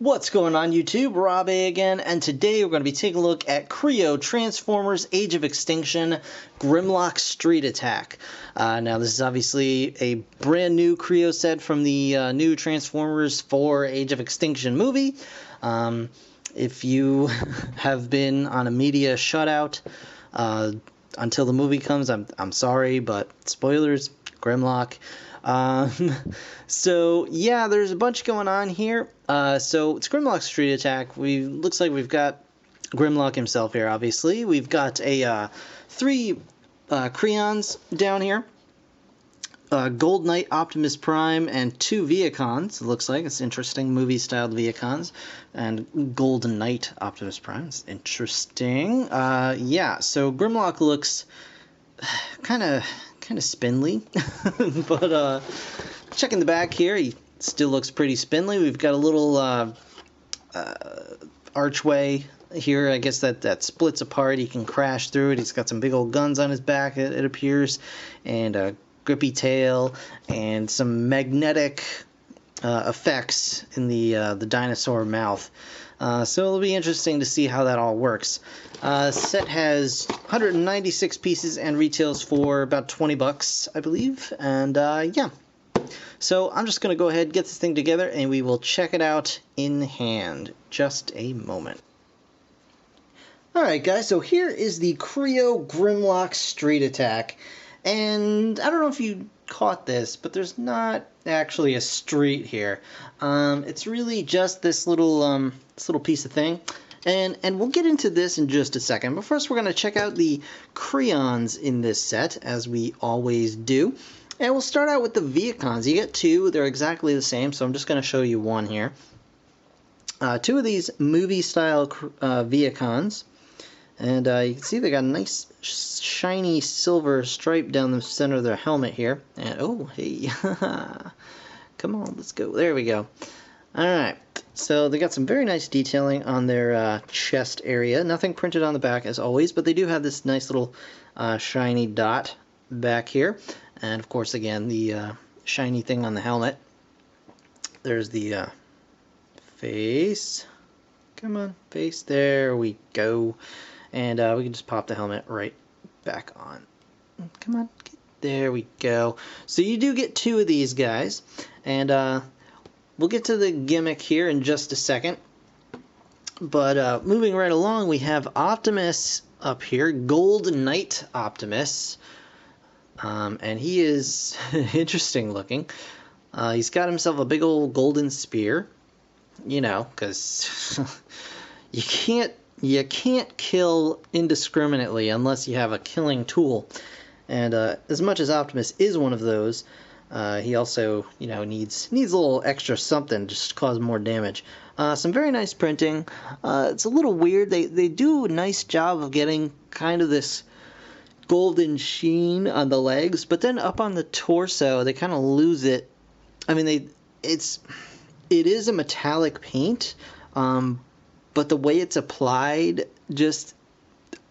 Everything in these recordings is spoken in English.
What's going on YouTube? Rob A again, and today we're going to be taking a look at Kreo Transformers Age of Extinction Grimlock Street Attack. Now this is obviously a brand new Kreo set from the new Transformers 4 Age of Extinction movie. If you have been on a media shutout until the movie comes, I'm sorry, but spoilers, Grimlock. So yeah, there's a bunch going on here. So it's Grimlock Street Attack. Looks like we've got Grimlock himself here, obviously. We've got a 3 Kreons down here. Gold Knight Optimus Prime and 2 Viacons. It looks like it's interesting movie-styled Viacons, and Golden Knight Optimus Prime. It's interesting. Yeah, so Grimlock looks kind of spindly, but checking the back here, he still looks pretty spindly. We've got a little archway here, I guess that splits apart. He can crash through it. He's got some big old guns on his back, it appears, and a grippy tail, and some magnetic effects in the dinosaur mouth. So it'll be interesting to see how that all works. Set has 196 pieces and retails for about 20 bucks, I believe. And yeah, so I'm just going to go ahead and get this thing together, and we will check it out in hand. Just a moment. Alright guys, so here is the Kreo Grimlock Street Attack. And I don't know if you caught this, but there's not actually a street here. It's really just this little piece of thing, and we'll get into this in just a second. But first, we're going to check out the Kreons in this set, as we always do. And we'll start out with the Viacons. You get 2; they're exactly the same. So I'm just going to show you one here. 2 of these movie-style Viacons. And you can see they got a nice shiny silver stripe down the center of their helmet here. And oh, hey, come on, let's go. There we go. Alright, so they got some very nice detailing on their chest area. Nothing printed on the back as always, but they do have this nice little shiny dot back here. And of course, again, the shiny thing on the helmet. There's the face. Come on, face. There we go. And we can just pop the helmet right back on. Come on. There we go. So you do get 2 of these guys. And we'll get to the gimmick here in just a second. But moving right along, we have Optimus up here. Gold Knight Optimus. And he is interesting looking. He's got himself a big old golden spear. You know, because you can't kill indiscriminately unless you have a killing tool. And as much as Optimus is one of those, he also, you know, needs a little extra something just to cause more damage. Some very nice printing. It's a little weird. They do a nice job of getting kind of this golden sheen on the legs, but then up on the torso they kind of lose it. I mean, it is a metallic paint, but the way it's applied, just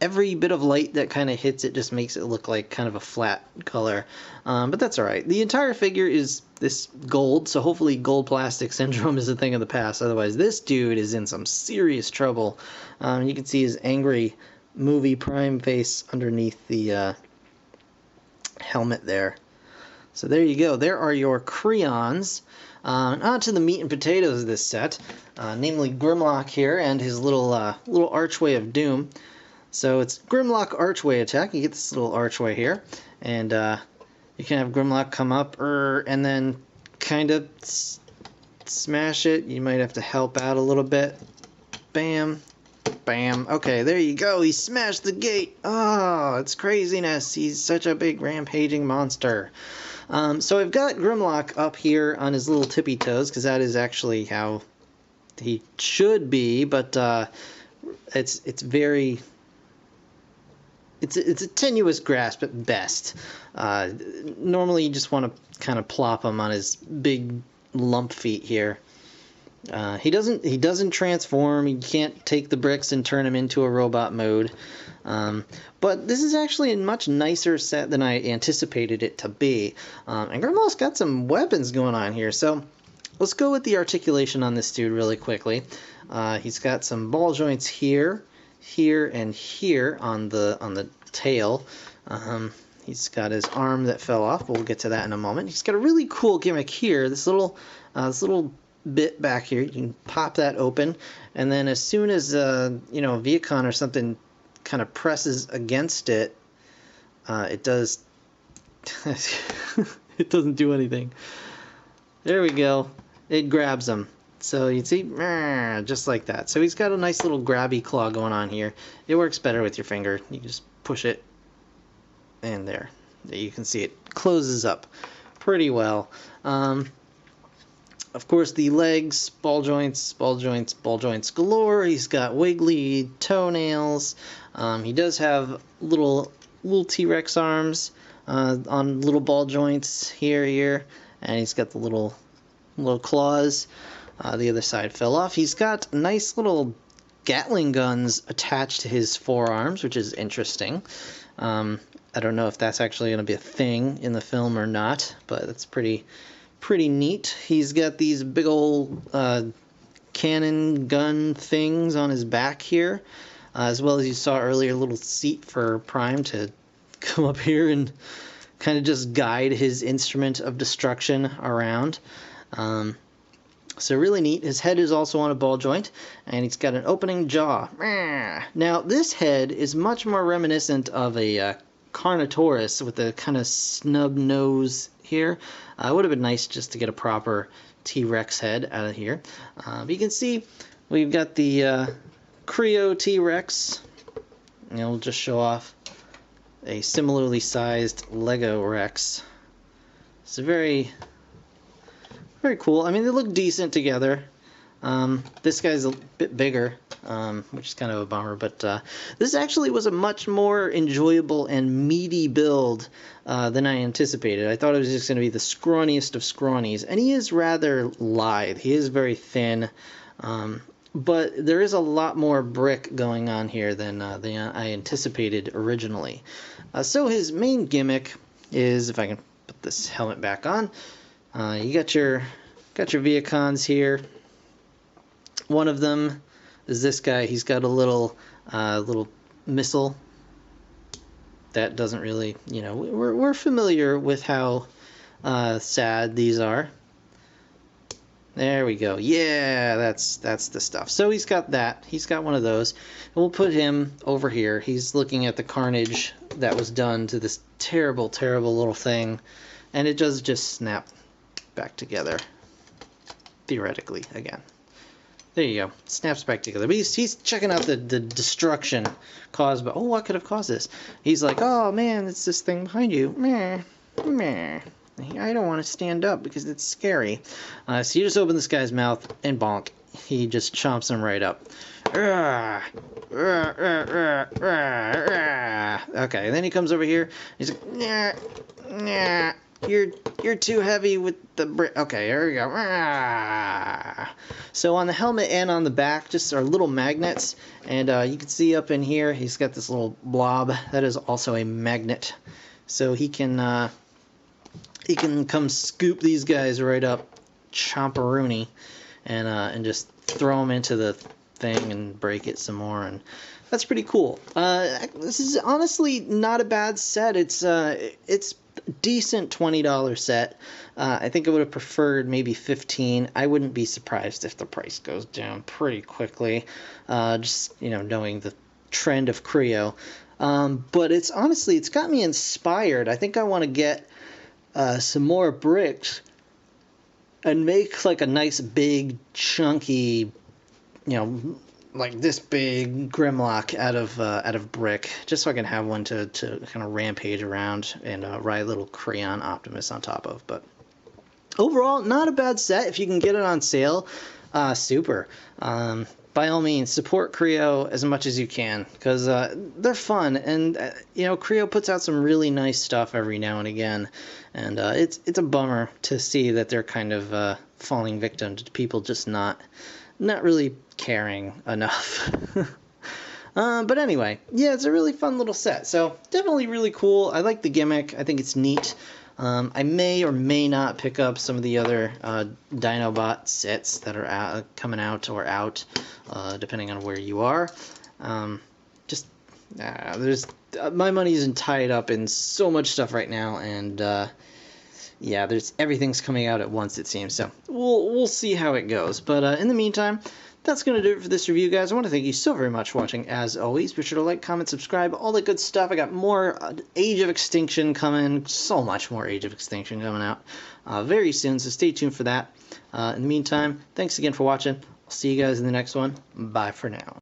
every bit of light that kind of hits it just makes it look like kind of a flat color. But that's alright. The entire figure is this gold, so hopefully gold plastic syndrome is a thing of the past. Otherwise, this dude is in some serious trouble. You can see his angry movie Prime face underneath the helmet there. So there you go. There are your Kreons. On to the meat and potatoes of this set, namely Grimlock here and his little archway of doom. So it's Grimlock Archway Attack. You get this little archway here, and you can have Grimlock come up and then kind of smash it. You might have to help out a little bit. Bam. Bam. Okay, there you go. He smashed the gate. Oh, it's craziness. He's such a big rampaging monster. So I've got Grimlock up here on his little tippy toes, because that is actually how he should be, but it's a tenuous grasp at best. Normally you just want to kind of plop him on his big lump feet here. He doesn't transform. You can't take the bricks and turn him into a robot mode. But this is actually a much nicer set than I anticipated it to be. And Grimlock's got some weapons going on here. So let's go with the articulation on this dude really quickly. He's got some ball joints here, here, and here on the tail. He's got his arm that fell off, but we'll get to that in a moment. He's got a really cool gimmick here. This little bit back here, you can pop that open, and then as soon as you know, a Viacon or something kind of presses against it, it does. It doesn't do anything. There we go. It grabs him. So you see, just like that. So he's got a nice little grabby claw going on here. It works better with your finger. You just push it, and there you can see it closes up pretty well. Of course, the legs, ball joints, ball joints, ball joints galore. He's got wiggly toenails. He does have little T-Rex arms on little ball joints here, and he's got the little claws. The other side fell off. He's got nice little Gatling guns attached to his forearms, which is interesting. I don't know if that's actually going to be a thing in the film or not, but it's pretty neat. He's got these big old cannon gun things on his back here, as well as you saw earlier, a little seat for Prime to come up here and kind of just guide his instrument of destruction around. So really neat. His head is also on a ball joint, and he's got an opening jaw. Now, this head is much more reminiscent of a Carnotaurus with a kind of snub nose here. It would have been nice just to get a proper T-Rex head out of here. But you can see we've got the Kreo T-Rex. And we'll just show off a similarly sized Lego Rex. It's very cool. I mean, they look decent together. This guy's a bit bigger, which is kind of a bummer, but this actually was a much more enjoyable and meaty build than I anticipated. I thought it was just going to be the scrawniest of scrawnies, and he is rather lithe. He is very thin, but there is a lot more brick going on here than I anticipated originally. So his main gimmick is, if I can put this helmet back on, you got your Viacons here. One of them is this guy. He's got a little missile that doesn't really, you know, we're familiar with how sad these are. There we go. Yeah, that's the stuff. So he's got that. He's got one of those. And we'll put him over here. He's looking at the carnage that was done to this terrible, terrible little thing, and it does just snap back together. Theoretically, again. There you go. Snaps back together. But he's checking out the destruction caused by... Oh, what could have caused this? He's like, oh, man, it's this thing behind you. Meh. Meh. I don't want to stand up because it's scary. So you just open this guy's mouth and bonk. He just chomps him right up. Okay, and then he comes over here. He's like, nah, nah. You're too heavy with the brick. Okay, here we go. So on the helmet and on the back, just are little magnets, and you can see up in here, he's got this little blob that is also a magnet. So he can come scoop these guys right up, chomperoonie, and just throw them into the thing and break it some more, and that's pretty cool. This is honestly not a bad set. It's decent $20 set. I think I would have preferred maybe $15. I wouldn't be surprised if the price goes down pretty quickly, just, you know, knowing the trend of Kreo. But it's got me inspired. I think I want to get some more bricks and make like a nice big chunky, you know, like this big Grimlock out of brick, just so I can have one to kind of rampage around and ride a little Crayon Optimus on top of. But overall, not a bad set. If you can get it on sale, super. By all means, support Kreo as much as you can, because they're fun, and you know, Kreo puts out some really nice stuff every now and again, and it's a bummer to see that they're kind of falling victim to people just not really caring enough. But anyway, yeah, it's a really fun little set. So definitely really cool. I like the gimmick. I think it's neat. I may or may not pick up some of the other Dinobot sets that are coming out or out, depending on where you are. There's my money isn't tied up in so much stuff right now, and yeah, everything's coming out at once, it seems. So we'll see how it goes. But in the meantime, that's going to do it for this review, guys. I want to thank you so very much for watching, as always. Be sure to like, comment, subscribe, all that good stuff. I got more Age of Extinction coming, so much more Age of Extinction coming out very soon, so stay tuned for that. In the meantime, thanks again for watching. I'll see you guys in the next one. Bye for now.